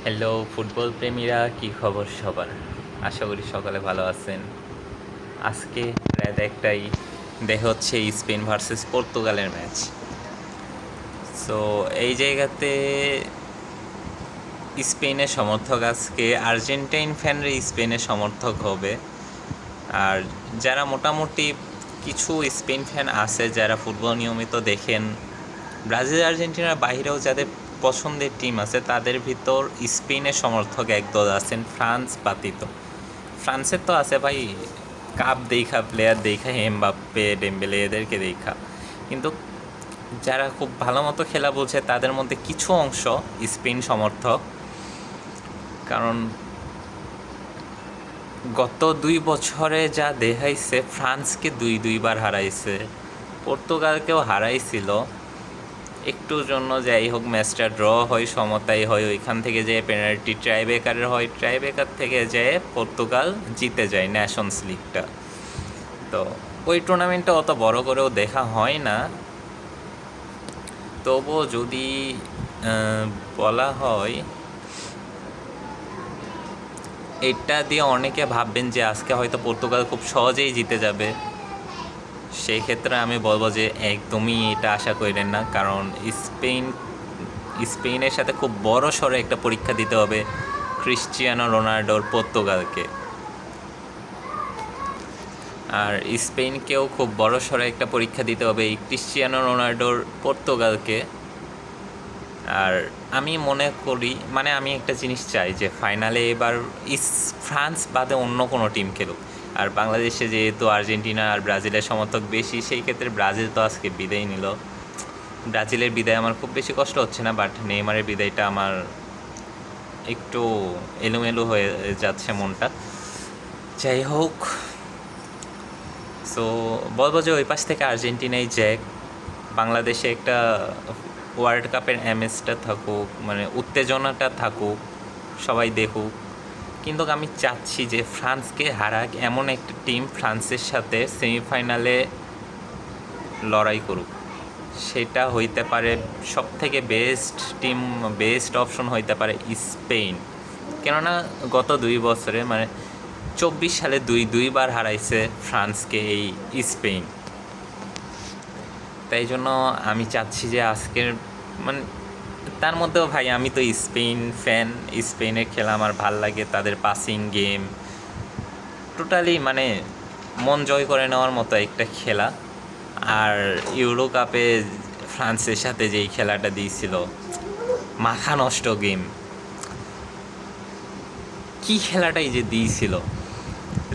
Hello football প্রেমীরা, কি খবর সবার? আশা করি সকালে ভালো আছেন। আজকে রাত একটাই দেখা হচ্ছে স্পেন ভার্সেস পর্তুগালের ম্যাচ। সো এই জায়গাতে স্পেনের সমর্থক, আজকে আর্জেন্টাইন ফ্যানরা স্পেনের সমর্থক হবে। আর যারা মোটামুটি কিছু স্পেন ফ্যান আছে যারা ফুটবল নিয়মিত দেখেন, ব্রাজিল আর্জেন্টিনার বাইরেও যাদের পছন্দের টিম আছে তাদের ভিতর স্পেনের সমর্থক একদল আছেন, ফ্রান্স ব্যতীত। ফ্রান্সের তো আছে ভাই, কাপ দেখা, প্লেয়ার দেখা, এমবাপ্পে, ডেম্বেলে, এদেরকে দেখা। কিন্তু যারা খুব ভালো মতো খেলা বলছে তাদের মধ্যে কিছু অংশ স্পেন সমর্থক। কারণ গত 2 বছরে যা দেখাইছে, ফ্রান্সকে দুইবার হারাইছে, পর্তুগালকেও হারাইছিল একটুর জন্য। যাই হোক, ম্যাচটা ড্র হয়, সমতাই হয়, ওইখান থেকে যে পেনাল্টি ট্রাইবেকারের হয়, ট্রাইবেকার থেকে যে পর্তুগাল জিতে যায় ন্যাশনস লিগটা। তো ওই টুর্নামেন্টটা অত বড় করেও দেখা হয় না। তবুও যদি বলা হয়, এটা দিয়ে অনেকে ভাববেন যে আজকে হয়তো পর্তুগাল খুব সহজেই জিতে যাবে। সেই ক্ষেত্রে আমি বলবো যে একদমই এটা আশা করেন না। কারণ স্পেনের সাথে খুব বড় সড়ো একটা পরীক্ষা দিতে হবে ক্রিশ্চিয়ানো রোনাল্ডোর পর্তুগালকে। আর স্পেনকেও খুব বড় সড়ো একটা পরীক্ষা দিতে হবে এই ক্রিশ্চিয়ানো রোনাল্ডোর পর্তুগালকে। আর আমি মনে করি, মানে আমি একটা জিনিস চাই যে ফাইনালে এবার ফ্রান্স বাদে অন্য কোনো টিম খেলুক। আর বাংলাদেশে যেহেতু আর্জেন্টিনা আর ব্রাজিলের সমর্থক বেশি, সেই ক্ষেত্রে ব্রাজিল তো আজকে বিদায় নিল। ব্রাজিলের বিদায় আমার খুব বেশি কষ্ট হচ্ছে না, বাট নেইমারের বিদায়টা আমার একটু এলোমেলো হয়ে যাচ্ছে মনটা। যাই হোক, সো বলবো যে ওই পাশ থেকে আর্জেন্টিনাই জ্যাক, বাংলাদেশে একটা ওয়ার্ল্ড কাপের অ্যামেজটা থাকুক, মানে উত্তেজনাটা থাকুক, সবাই দেখুক। কিন্তু আমি চাচ্ছি যে ফ্রান্সকে হারাক এমন একটা টিম ফ্রান্সের সাথে সেমিফাইনালে লড়াই করুক। সেটা হইতে পারে সব থেকে বেস্ট টিম, বেস্ট অপশন হইতে পারে স্পেন। কেননা গত 2 বছরে, মানে 24 সালে দুইবার হারাইছে ফ্রান্সকে এই স্পেন। তাই জন্য আমি চাচ্ছি যে আজকের, মানে তার মধ্যেও ভাই আমি তো স্পেন ফ্যান, স্পেনের খেলা আমার ভাল লাগে, তাদের পাসিং গেম টোটালি মানে মন জয় করে নেওয়ার মতো একটা খেলা। আর ইউরো কাপে ফ্রান্সের সাথে যেই খেলাটা দিয়েছিল, মাথা নষ্ট গেম, কি খেলাটাই যে দিয়েছিল।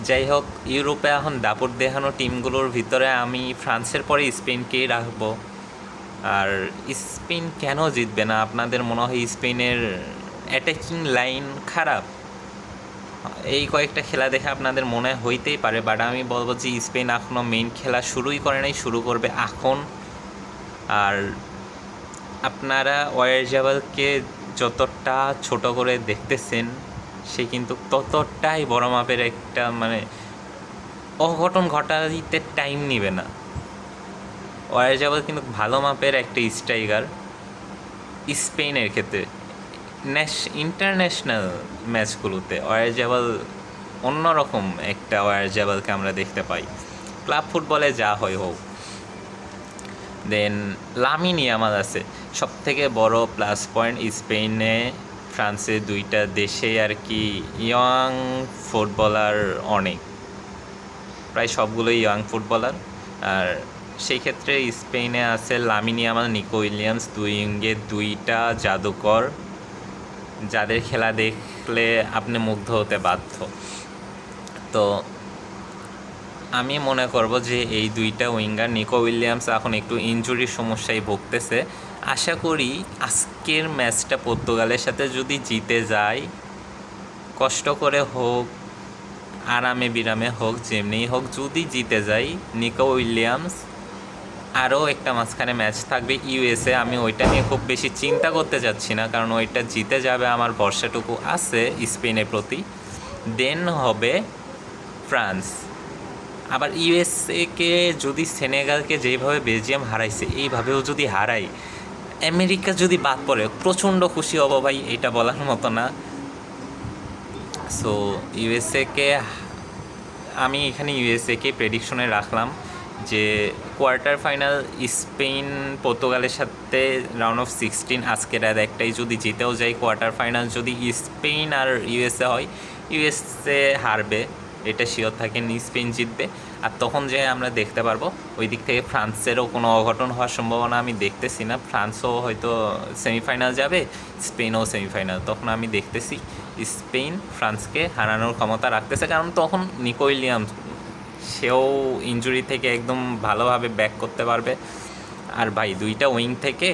যাই হোক, ইউরোপে এখন দাপট দেখানো টিমগুলোর ভিতরে আমি ফ্রান্সের পরে স্পেনকেই রাখবো। আর স্পেন কেন জিতবে না? আপনাদের মনে হয় স্পেনের অ্যাটাকিং লাইন খারাপ? এই কয়েকটা খেলা দেখে আপনাদের মনে হইতেই পারে, বাট আমি বলবো যে স্পেন এখনও মেইন খেলা শুরুই করে নাই, শুরু করবে এখন। আর আপনারা ওয়ারজাবালকে যতটা ছোট করে দেখতেছেন, সে কিন্তু ততটাই বড় মাপের একটা, মানে অঘটন ঘটাইতে টাইম নেবে না। ওয়ারজাবাল কিন্তু ভালো মাপের একটা স্ট্রাইকার। স্পেনের ক্ষেত্রে ইন্টারন্যাশনাল ম্যাচগুলোতে ওয়ারজাবাল অন্যরকম একটা ওয়ারজাবালকে আমরা দেখতে পাই। ক্লাব ফুটবলে যা হয় হোক। দেন লামিন ইয়ামাল আছে, সব থেকে বড় প্লাস পয়েন্ট স্পেনে, ফ্রান্সে, দুইটা দেশে আর কি ইয়ং ফুটবলার অনেক, প্রায় সবগুলোই ইয়ং ফুটবলার। আর সেই ক্ষেত্রে স্পেনে আছে লামিন ইয়ামাল, নিকো উইলিয়ামস, দুই উইঙ্গে দুইটা জাদুকর, যাদের খেলা দেখলে আপনি মুগ্ধ হতে বাধ্য। তো আমি মনে করব যে এই দুইটা উইঙ্গার, নিকো উইলিয়ামস এখন একটু ইনজুরির সমস্যায় ভুগতেছে। আশা করি আজকের ম্যাচটা পর্তুগালের সাথে যদি জিতে যায়, কষ্ট করে হোক, আরামে বিরামে হোক, যেমনিই হোক, যদি জিতে যায়, নিকো উইলিয়ামস, আরও একটা মাঝখানে ম্যাচ থাকবে ইউএসএ, আমি ওইটা নিয়ে খুব বেশি চিন্তা করতে যাচ্ছি না, কারণ ওইটা জিতে যাবে, আমার ভরসাটুকু আছে স্পেনের প্রতি। দেন হবে ফ্রান্স। আবার ইউএসএকে যদি সেনেগালকে যেভাবে বেলজিয়াম হারাইছে এইভাবেও যদি হারাই, আমেরিকা যদি বাদ পড়ে প্রচণ্ড খুশি হব ভাই, এটা বলার মতো না। সো ইউএসএকে আমি এখানে ইউএসএকে প্রেডিকশনে রাখলাম যে কোয়ার্টার ফাইনাল স্পেন পর্তুগালের সাথে রাউন্ড অফ 16 আজকের আর একটাই যদি জিতেও যায়, কোয়ার্টার ফাইনাল যদি স্পেন আর ইউএসএ হয়, ইউএসএ হারবে, এটা শিওর থাকেন, স্পেন জিতবে। আর তখন যে আমরা দেখতে পারবো ওই দিক থেকে ফ্রান্সেরও কোনো অঘটন হওয়ার সম্ভাবনা আমি দেখতেছি না। ফ্রান্সও হয়তো সেমিফাইনাল যাবে, স্পেনও সেমিফাইনাল, তখন আমি দেখতেছি স্পেন ফ্রান্সকে হারানোর ক্ষমতা রাখতেছে, কারণ তখন নিকো উইলিয়ামস সেও ইনজুরি থেকে একদম ভালোভাবে ব্যাক করতে পারবে। আর ভাই দুইটা উইং থেকে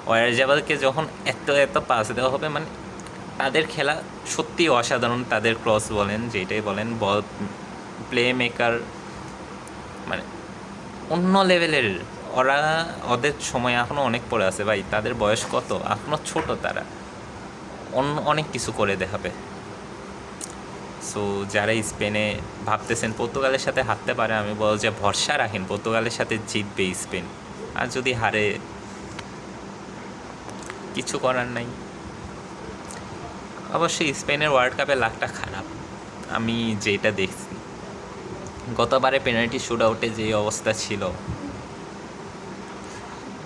ওয়ারজাবালকে যখন এত এত পাস দেওয়া হবে, মানে তাদের খেলা সত্যি অসাধারণ। তাদের ক্রস বলেন, যেটাই বলেন, বল প্লে মেকার মানে অন্য লেভেলের। ওরা ওদের সময় এখনও অনেক পড়ে আছে ভাই, তাদের বয়স কত, এখনও ছোট, তারা অনেক কিছু করে দেখাবে। সো যারা স্পেনে ভাবতেছেন পর্তুগালের সাথে হারতে পারে, আমি বলবো যে ভরসা রাখেন, পর্তুগালের সাথে জিতবে স্পেন। আর যদি হারে কিছু করার নাই। অবশ্যই স্পেনের ওয়ার্ল্ড কাপের লাকটা খারাপ, আমি যেটা দেখছি গতবারে পেনাল্টি শুট আউটে যে অবস্থা ছিল,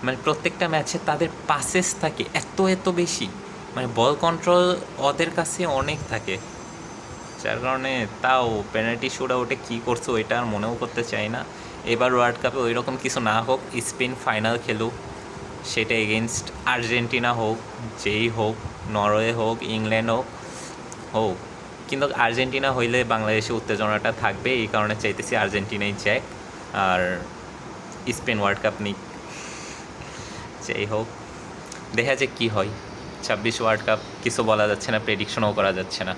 মানে প্রত্যেকটা ম্যাচে তাদের পাসেস থাকে এত এত বেশি, মানে বল কন্ট্রোল ওদের কাছে অনেক থাকে, যার কারণে তাও পেনাল্টি শুট আউটে কী করছো ওইটা আর মনেও করতে চাই না। এবার ওয়ার্ল্ড কাপে ওই রকম কিছু না হোক, স্পেন ফাইনাল খেলুক, সেটা এগেনস্ট আর্জেন্টিনা হোক, যেই হোক, নরওয়ে হোক, ইংল্যান্ড হোক, কিন্তু আর্জেন্টিনা হইলে বাংলাদেশে উত্তেজনাটা থাকবে, এই কারণে চাইতেছি আর্জেন্টিনাই জ্যাক আর স্পেন ওয়ার্ল্ড কাপ নিক। যাই হোক, দেখা যাক কী হয়। 26 ওয়ার্ল্ড কাপ কিছু বলা যাচ্ছে না, প্রেডিকশনও করা যাচ্ছে না।